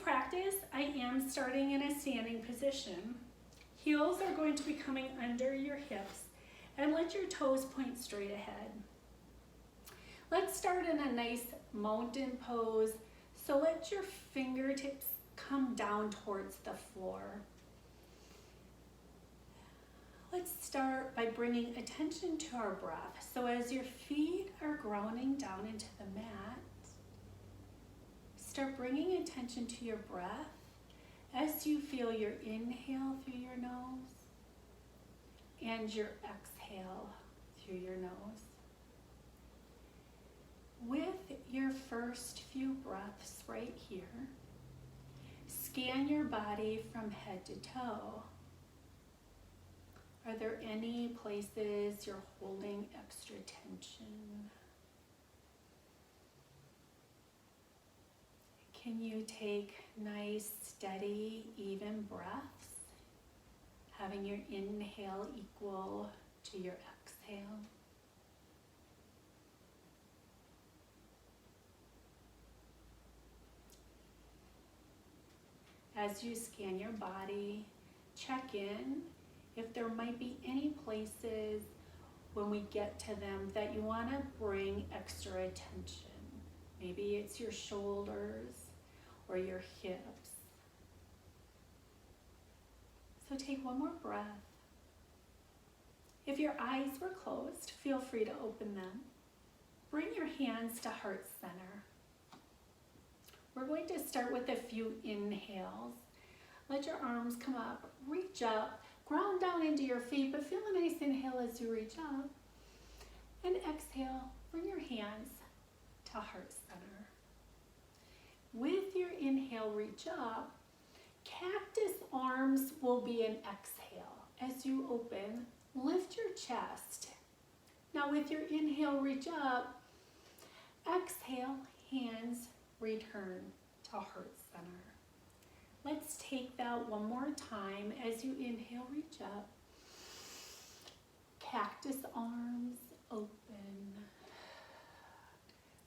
practice, I am starting in a standing position. Heels are going to be coming under your hips, and let your toes point straight ahead. Let's start in a nice mountain pose. So let your fingertips come down towards the floor. Let's start by bringing attention to our breath. So as your feet are grounding down into the mat, start bringing attention to your breath as you feel your inhale through your nose and your exhale through your nose. With your first few breaths right here, scan your body from head to toe. Are there any places you're holding extra tension? Can you take nice, steady, even breaths, having your inhale equal to your exhale? As you scan your body, check in if there might be any places when we get to them that you want to bring extra attention. Maybe it's your shoulders or your hips. So take one more breath. If your eyes were closed, feel free to open them. Bring your hands to heart center. We're going to start with a few inhales. Let your arms come up, reach up, ground down into your feet, but feel a nice inhale as you reach up. And exhale, bring your hands to heart center. With your inhale, reach up. Cactus arms will be an exhale. As you open, lift your chest. Now with your inhale, reach up. Exhale, hands return to heart center. Let's take that one more time. As you inhale, reach up. Cactus arms open.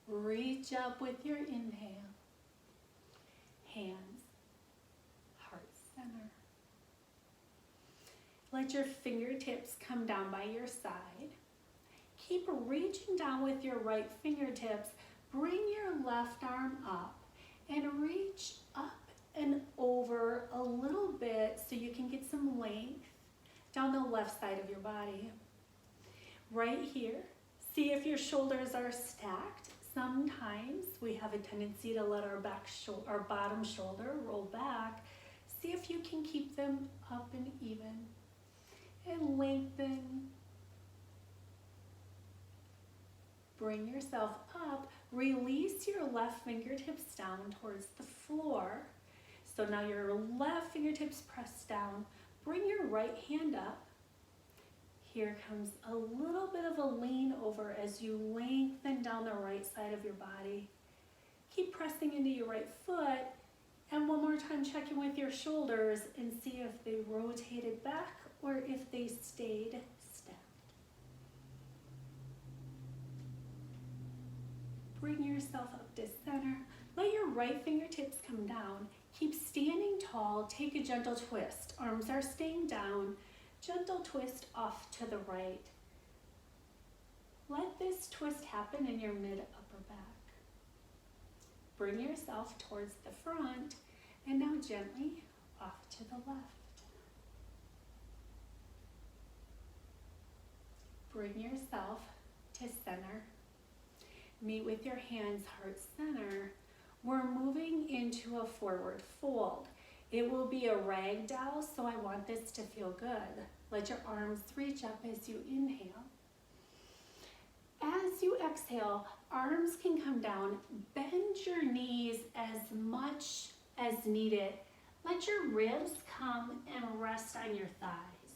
Reach up with your inhale. Hands, heart center. Let your fingertips come down by your side. Keep reaching down with your right fingertips. Bring your left arm up and reach up and over a little bit so you can get some length down the left side of your body. Right here, see if your shoulders are stacked. Sometimes we have a tendency to let our bottom shoulder roll back. See if you can keep them up and even and lengthen. Bring yourself up. Release your left fingertips down towards the floor. So now your left fingertips press down. Bring your right hand up. Here comes a little bit of a lean over as you lengthen down the right side of your body. Keep pressing into your right foot. And one more time, check in with your shoulders and see if they rotated back or if they stayed stacked. Bring yourself up to center. Let your right fingertips come down. Keep standing tall. Take a gentle twist. Arms are staying down. Gentle twist off to the right. Let this twist happen in your mid-upper back. Bring yourself towards the front and now gently off to the left. Bring yourself to center. Meet with your hands heart center. We're moving into a forward fold. It will be a ragdoll, so I want this to feel good. Let your arms reach up as you inhale. As you exhale, arms can come down. Bend your knees as much as needed. Let your ribs come and rest on your thighs.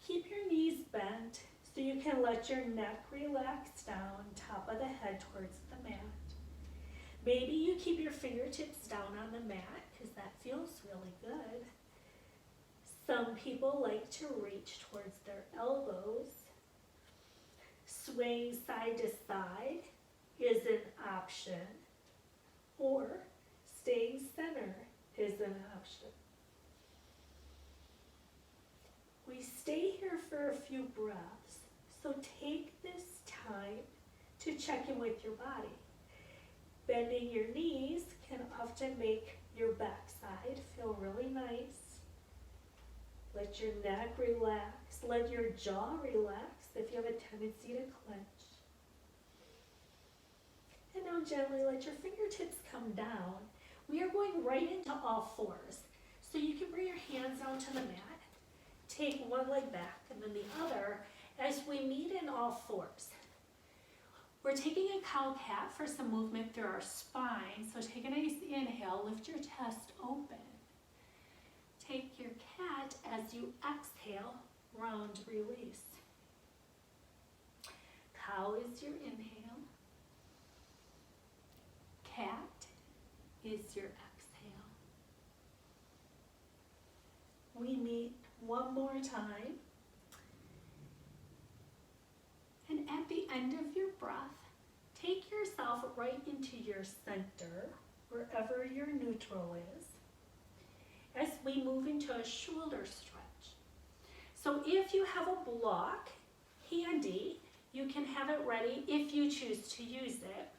Keep your knees bent so you can let your neck relax down, top of the head towards the mat. Maybe you keep your fingertips down on the mat because that feels really good. Some people like to reach towards their elbows. Swaying side to side is an option. Or staying center is an option. We stay here for a few breaths, so take this time to check in with your body. Bending your knees can often make your backside feel really nice. Let your neck relax, let your jaw relax if you have a tendency to clench. And now gently let your fingertips come down. We are going right into all fours. So you can bring your hands down to the mat, take one leg back and then the other as we meet in all fours. We're taking a cow cat for some movement through our spine. So take a nice inhale, lift your chest open. Take your cat as you exhale, round release. Cow is your inhale. Cat is your exhale. We meet one more time. And at the end of your breath, take yourself right into your center, wherever your neutral is, as we move into a shoulder stretch. So if you have a block handy, you can have it ready if you choose to use it.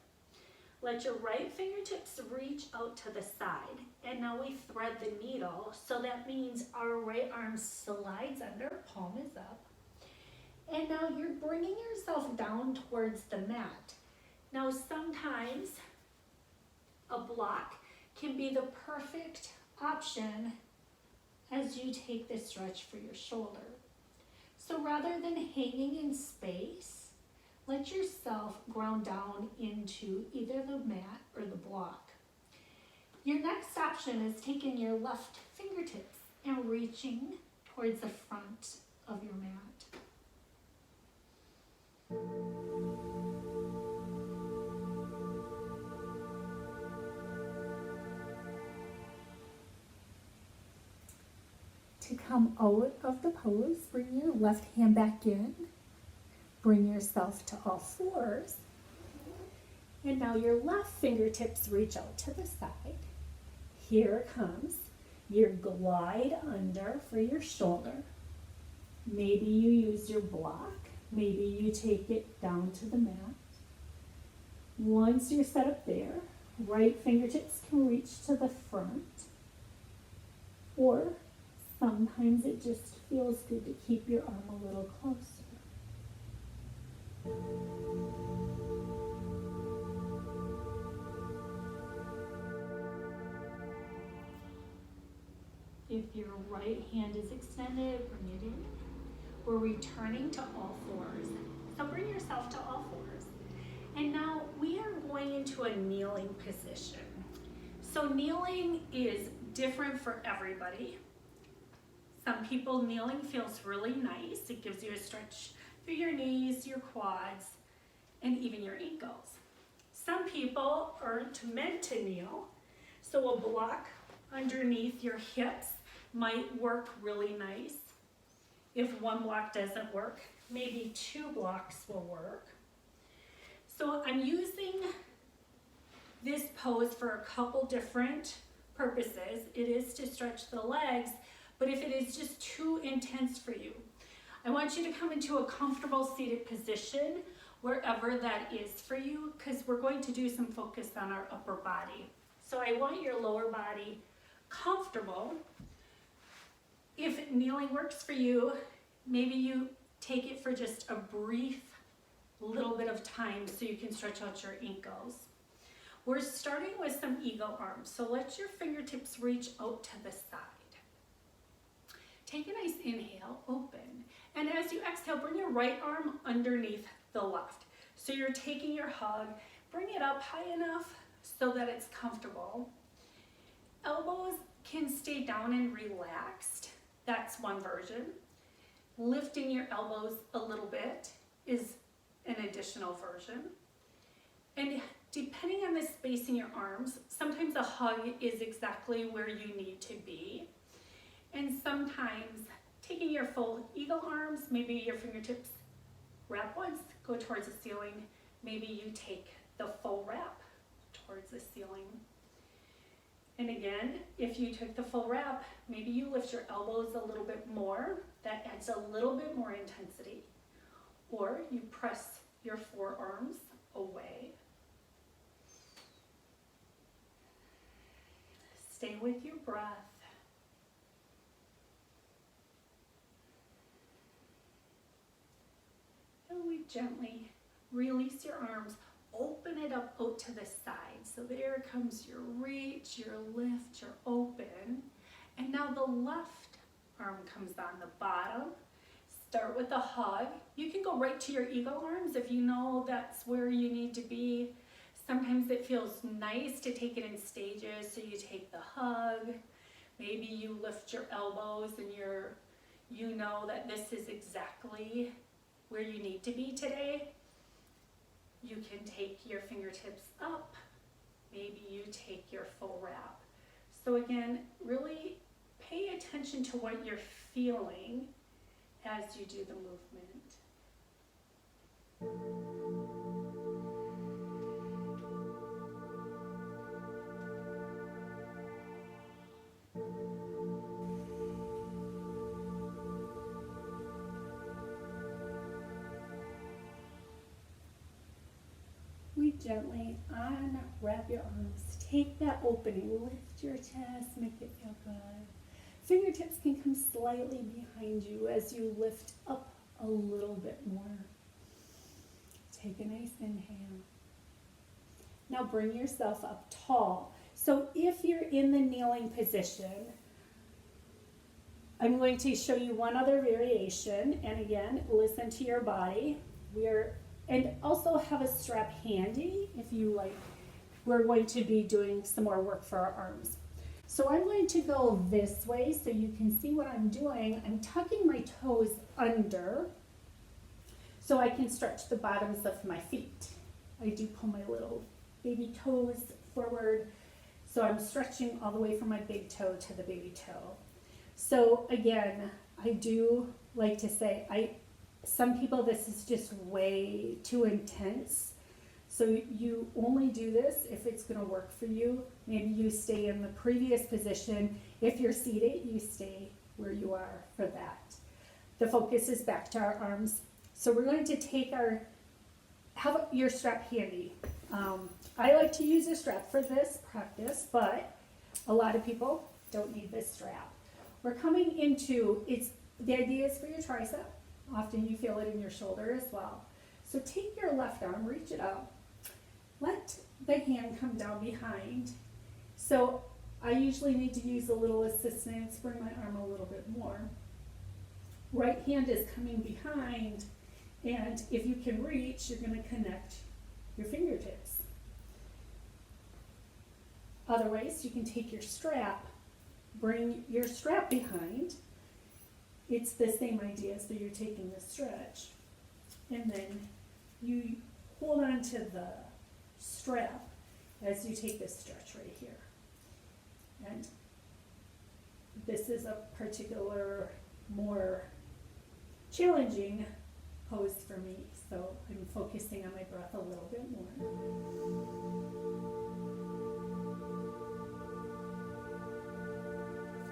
Let your right fingertips reach out to the side, and now we thread the needle, so that means our right arm slides under, palm is up. And now you're bringing yourself down towards the mat. Now sometimes a block can be the perfect option as you take this stretch for your shoulder. So rather than hanging in space, let yourself ground down into either the mat or the block. Your next option is taking your left fingertips and reaching towards the front of your mat. To come out of the pose, bring your left hand back in. Bring yourself to all fours. And now your left fingertips reach out to the side. Here comes your glide under for your shoulder. Maybe you use your block. Maybe you take it down to the mat. Once you're set up there, right fingertips can reach to the front. Or sometimes it just feels good to keep your arm a little closer. If your right hand is extended, bring it in. We're returning to all fours. So bring yourself to all fours. And now we are going into a kneeling position. So kneeling is different for everybody. Some people, kneeling feels really nice. It gives you a stretch through your knees, your quads, and even your ankles. Some people aren't meant to kneel, so a block underneath your hips might work really nice. If one block doesn't work, maybe two blocks will work. So I'm using this pose for a couple different purposes. It is to stretch the legs, but if it is just too intense for you, I want you to come into a comfortable seated position wherever that is for you, because we're going to do some focus on our upper body. So I want your lower body comfortable. If kneeling works for you, maybe you take it for just a brief little bit of time so you can stretch out your ankles. We're starting with some eagle arms, so let your fingertips reach out to the side. Take a nice inhale, open. And as you exhale, bring your right arm underneath the left. So you're taking your hug, bring it up high enough so that it's comfortable. Elbows can stay down and relaxed. That's one version. Lifting your elbows a little bit is an additional version. And depending on the space in your arms, sometimes a hug is exactly where you need to be. And sometimes taking your full eagle arms, maybe your fingertips wrap once, go towards the ceiling. Maybe you take the full wrap towards the ceiling. And again, if you took the full wrap, maybe you lift your elbows a little bit more. That adds a little bit more intensity. Or you press your forearms away. Stay with your breath. And we gently release your arms. Open it up out to the side. So there comes your reach, your lift, your open. And now the left arm comes on the bottom. Start with a hug. You can go right to your eagle arms if you know that's where you need to be. Sometimes it feels nice to take it in stages, so you take the hug. Maybe you lift your elbows and you know that this is exactly where you need to be today. You can take your fingertips up. Maybe you take your full wrap. So again, really pay attention to what you're feeling as you do the movement. We gently unwrap your arms. Take that opening, lift your chest, make it feel good. Fingertips can come slightly behind you as you lift up a little bit more. Take a nice inhale. Now bring yourself up tall. So if you're in the kneeling position, I'm going to show you one other variation. And again, listen to your body. And also have a strap handy if you like. We're going to be doing some more work for our arms. So I'm going to go this way so you can see what I'm doing. I'm tucking my toes under so I can stretch the bottoms of my feet. I do pull my little baby toes forward, so I'm stretching all the way from my big toe to the baby toe. So again, I do like to say, some people, this is just way too intense. So you only do this if it's going to work for you. Maybe you stay in the previous position. If you're seated, you stay where you are for that. The focus is back to our arms. So we're going to take have your strap handy. I like to use a strap for this practice, but a lot of people don't need this strap. We're coming into, the idea is for your tricep. Often you feel it in your shoulder as well. So take your left arm, reach it up. Let the hand come down behind. So I usually need to use a little assistance, bring my arm a little bit more. Right hand is coming behind, and if you can reach, you're going to connect your fingertips. Otherwise, you can take your strap, bring your strap behind. It's the same idea, so you're taking the stretch, and then you hold on to the strap as you take this stretch right here. And this is a particular more challenging pose for me, so I'm focusing on my breath a little bit more.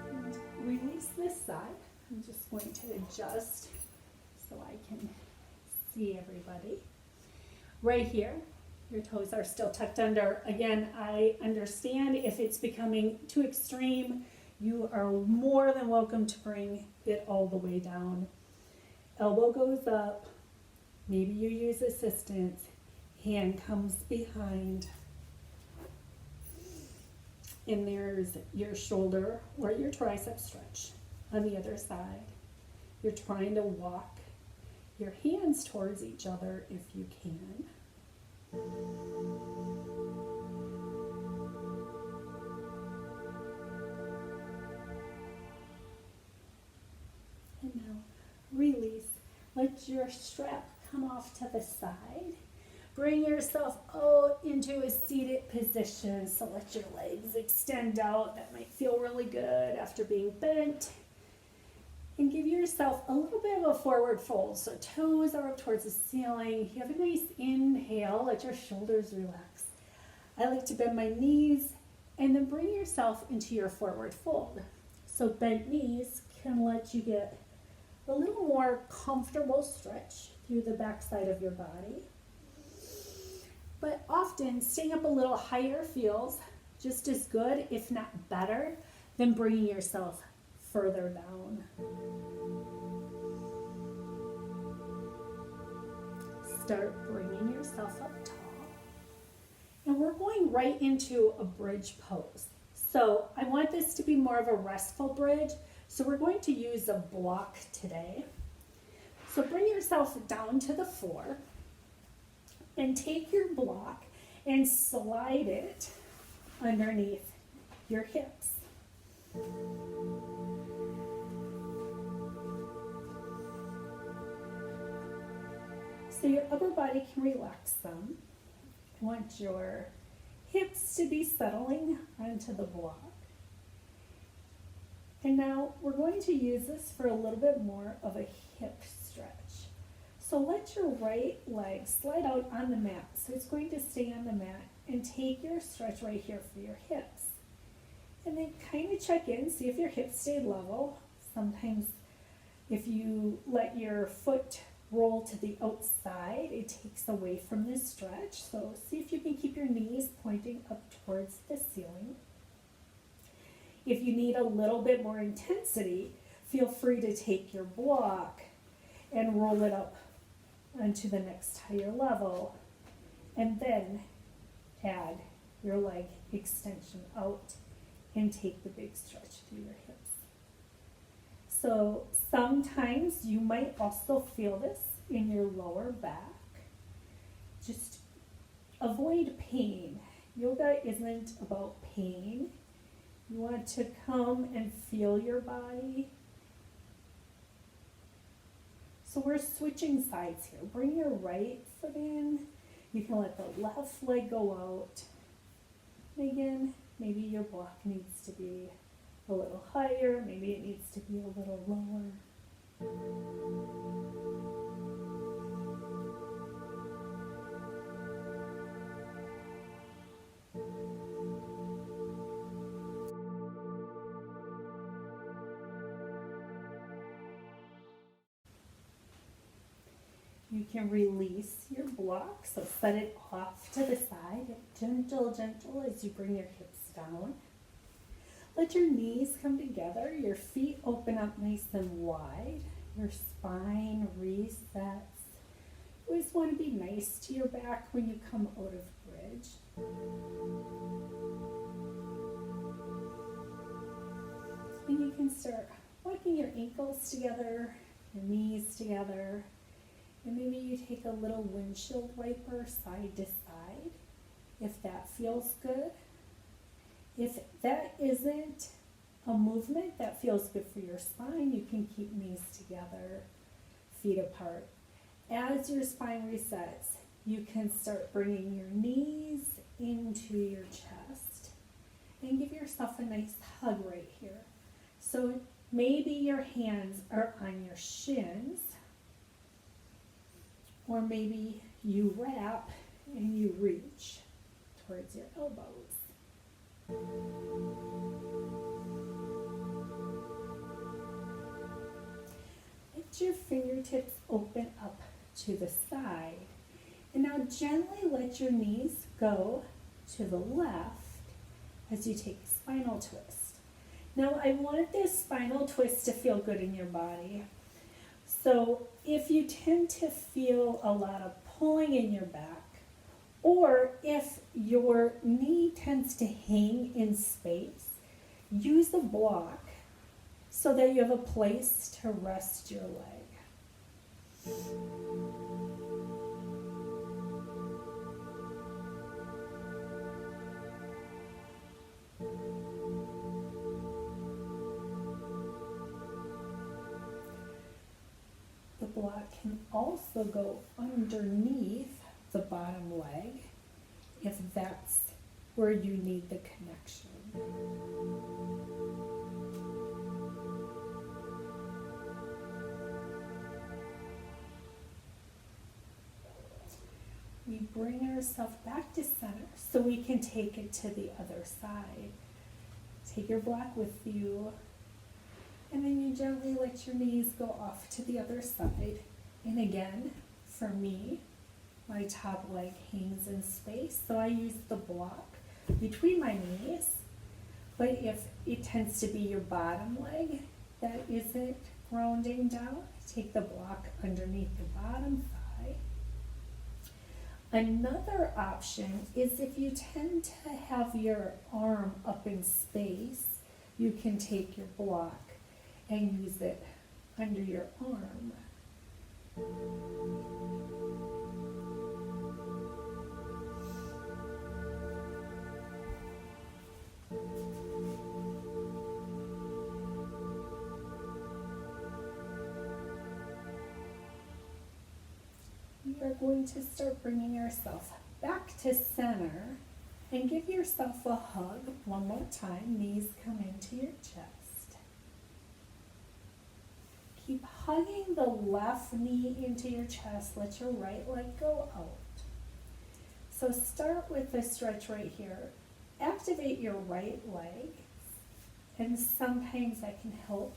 And release this side. I'm just going to adjust so I can see everybody. Right here, your toes are still tucked under. Again, I understand if it's becoming too extreme, you are more than welcome to bring it all the way down. Elbow goes up, maybe you use assistance, hand comes behind, and there's your shoulder or your tricep stretch. On the other side, you're trying to walk your hands towards each other if you can. And now release. Let your strap come off to the side. Bring yourself out into a seated position. So let your legs extend out. That might feel really good after being bent. And give yourself a little bit of a forward fold. So toes are up towards the ceiling. You have a nice inhale. Let your shoulders relax. I like to bend my knees And then bring yourself into your forward fold. So bent knees can let you get a little more comfortable stretch through the backside of your body. But often staying up a little higher feels just as good, if not better, than bringing yourself further down. Start bringing yourself up tall. And we're going right into a bridge pose. So I want this to be more of a restful bridge. So we're going to use a block today. So bring yourself down to the floor and take your block and slide it underneath your hips. So your upper body can relax some. You want your hips to be settling onto the block. And now we're going to use this for a little bit more of a hip stretch. So let your right leg slide out on the mat. So it's going to stay on the mat, and take your stretch right here for your hips. And then kind of check in, see if your hips stayed level. Sometimes if you let your foot roll to the outside, it takes away from this stretch. So see if you can keep your knees pointing up towards the ceiling. If you need a little bit more intensity, feel free to take your block and roll it up onto the next higher level, and then add your leg extension out and take the big stretch through your hips. So sometimes you might also feel this in your lower back. Just avoid pain. Yoga isn't about pain. You want to come and feel your body. So we're switching sides here. Bring your right foot in. You can let the left leg go out. And again, maybe your block needs to be a little higher. Maybe it needs to be a little lower. You can release your block, so set it off to the side, gentle, gentle as you bring your hips down. Let your knees come together, your feet open up nice and wide, your spine resets. You always want to be nice to your back when you come out of bridge. And you can start walking your ankles together, your knees together. And maybe you take a little windshield wiper side to side, if that feels good. If that isn't a movement that feels good for your spine, you can keep knees together, feet apart. As your spine resets, you can start bringing your knees into your chest and give yourself a nice hug right here. So maybe your hands are on your shins, or maybe you wrap and you reach towards your elbows. Let your fingertips open up to the side. And now gently let your knees go to the left as you take a spinal twist. Now I want this spinal twist to feel good in your body. So if you tend to feel a lot of pulling in your back, or if your knee tends to hang in space, use a block so that you have a place to rest your leg. The block can also go underneath the bottom leg if that's where you need the connection. we bring ourselves back to center so we can take it to the other side. Take your block with you, and then you gently let your knees go off to the other side. And again, for me, my top leg hangs in space, so I use the block between my knees. But if it tends to be your bottom leg that isn't grounding down, take the block underneath the bottom thigh. Another option is if you tend to have your arm up in space, you can take your block and use it under your arm. We are going to start bringing yourself back to center and give yourself a hug one more time. Knees come into your chest. Keep hugging the left knee into your chest. Let your right leg go out. So start with the stretch right here. Activate your right leg, and sometimes that can help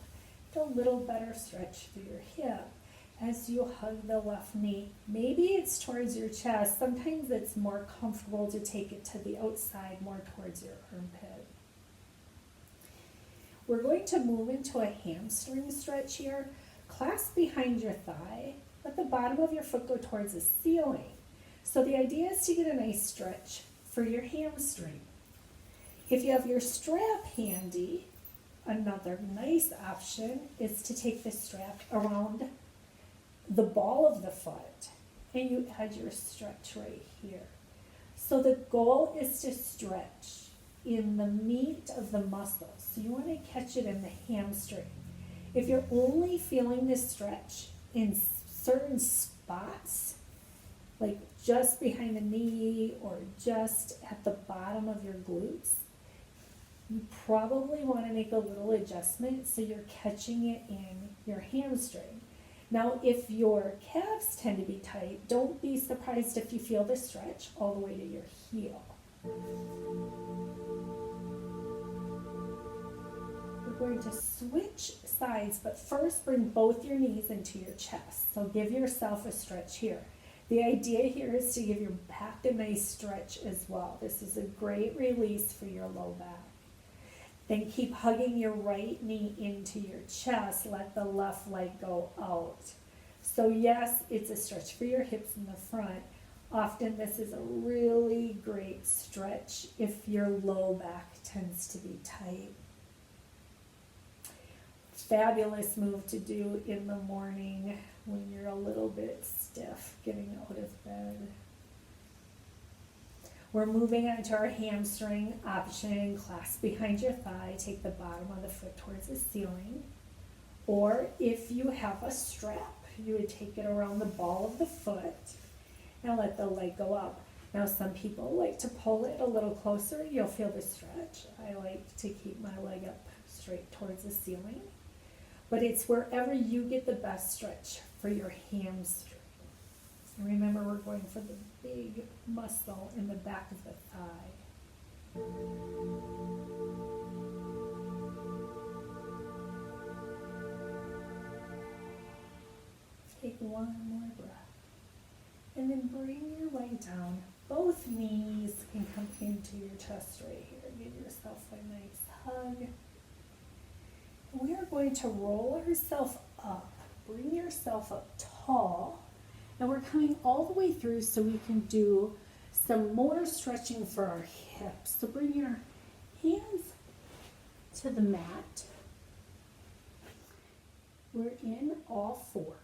get a little better stretch through your hip as you hug the left knee. Maybe it's towards your chest. Sometimes it's more comfortable to take it to the outside, more towards your armpit. We're going to move into a hamstring stretch here. Clasp behind your thigh. Let the bottom of your foot go towards the ceiling. So the idea is to get a nice stretch for your hamstring. If you have your strap handy, another nice option is to take the strap around the ball of the foot and you add your stretch right here. So the goal is to stretch in the meat of the muscle. So you want to catch it in the hamstring. If you're only feeling this stretch in certain spots, like just behind the knee or just at the bottom of your glutes, you probably want to make a little adjustment so you're catching it in your hamstring. Now, if your calves tend to be tight, don't be surprised if you feel the stretch all the way to your heel. We're going to switch sides, but first bring both your knees into your chest. So give yourself a stretch here. The idea here is to give your back a nice stretch as well. This is a great release for your low back. Then keep hugging your right knee into your chest. Let the left leg go out. So yes, it's a stretch for your hips in the front. Often this is a really great stretch if your low back tends to be tight. Fabulous move to do in the morning when you're a little bit stiff getting out of bed. We're moving on to our hamstring option. Clasp behind your thigh. Take the bottom of the foot towards the ceiling. Or if you have a strap, you would take it around the ball of the foot and let the leg go up. Now some people like to pull it a little closer. You'll feel the stretch. I like to keep my leg up straight towards the ceiling. But it's wherever you get the best stretch for your hamstring. And remember, we're going for the big muscle in the back of the thigh. Take one more breath. And then bring your leg down. Both knees can come into your chest right here. Give yourself a nice hug. We are going to roll ourselves up. Bring yourself up tall. And we're coming all the way through so we can do some more stretching for our hips. So bring your hands to the mat. We're in all fours.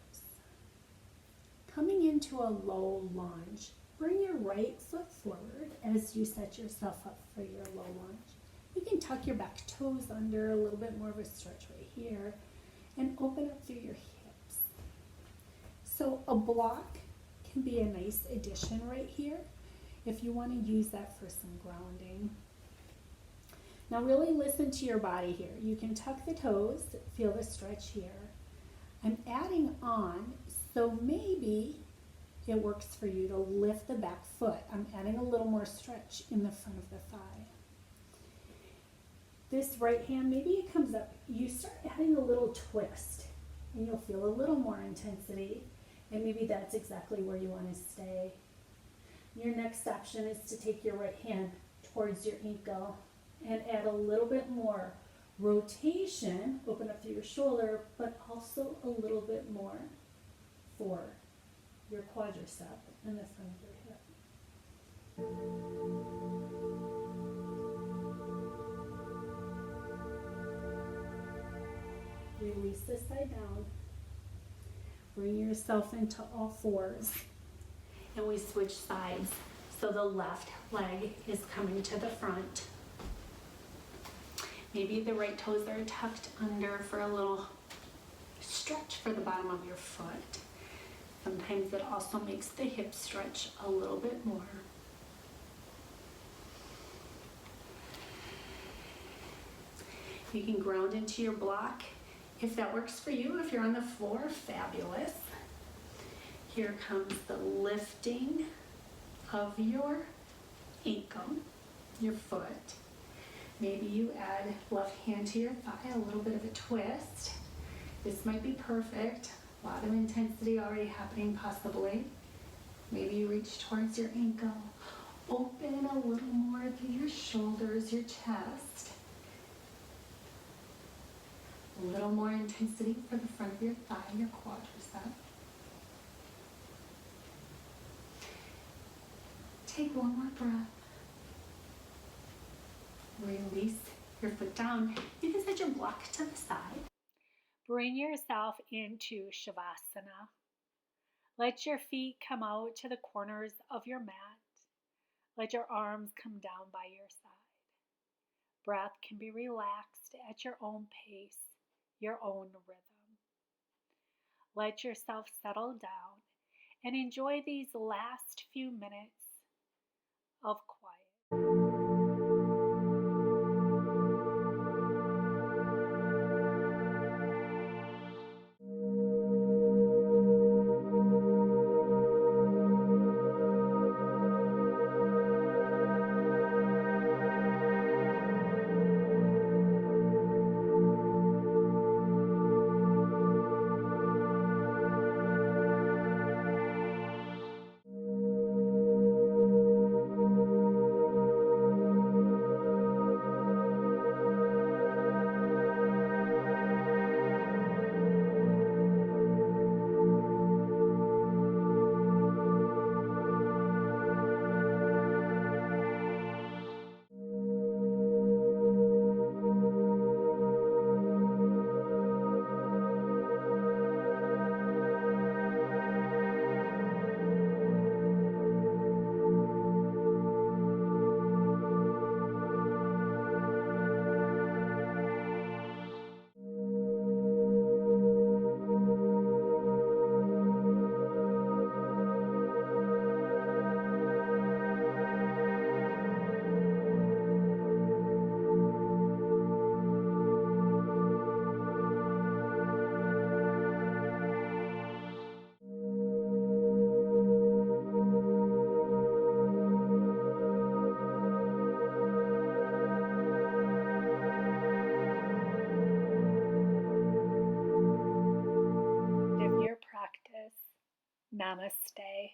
Coming into a low lunge. Bring your right foot forward as you set yourself up for your low lunge. You can tuck your back toes under, a little bit more of a stretch right here, and open up through your hips. So a block can be a nice addition right here if you want to use that for some grounding. Now really listen to your body here. You can tuck the toes, feel the stretch here. I'm adding on, so maybe it works for you to lift the back foot. I'm adding a little more stretch in the front of the thigh. This right hand, maybe it comes up, you start adding a little twist and you'll feel a little more intensity, and maybe that's exactly where you want to stay. Your next option is to take your right hand towards your ankle and add a little bit more rotation, open up through your shoulder, but also a little bit more for your quadricep and the front of your hip. Release this side down. Bring yourself into all fours. And we switch sides. So the left leg is coming to the front. Maybe the right toes are tucked under for a little stretch for the bottom of your foot. Sometimes it also makes the hips stretch a little bit more. You can ground into your block if that works for you. If you're on the floor, fabulous. Here comes the lifting of your ankle, your foot. Maybe you add left hand to your thigh, a little bit of a twist. This might be perfect. A lot of intensity already happening possibly. Maybe you reach towards your ankle. Open a little more through your shoulders, your chest. A little more intensity for the front of your thigh, your quadricep. Take one more breath. Release your foot down. You can set your block to the side. Bring yourself into Shavasana. Let your feet come out to the corners of your mat. Let your arms come down by your side. Breath can be relaxed at your own pace, your own rhythm. Let yourself settle down and enjoy these last few minutes of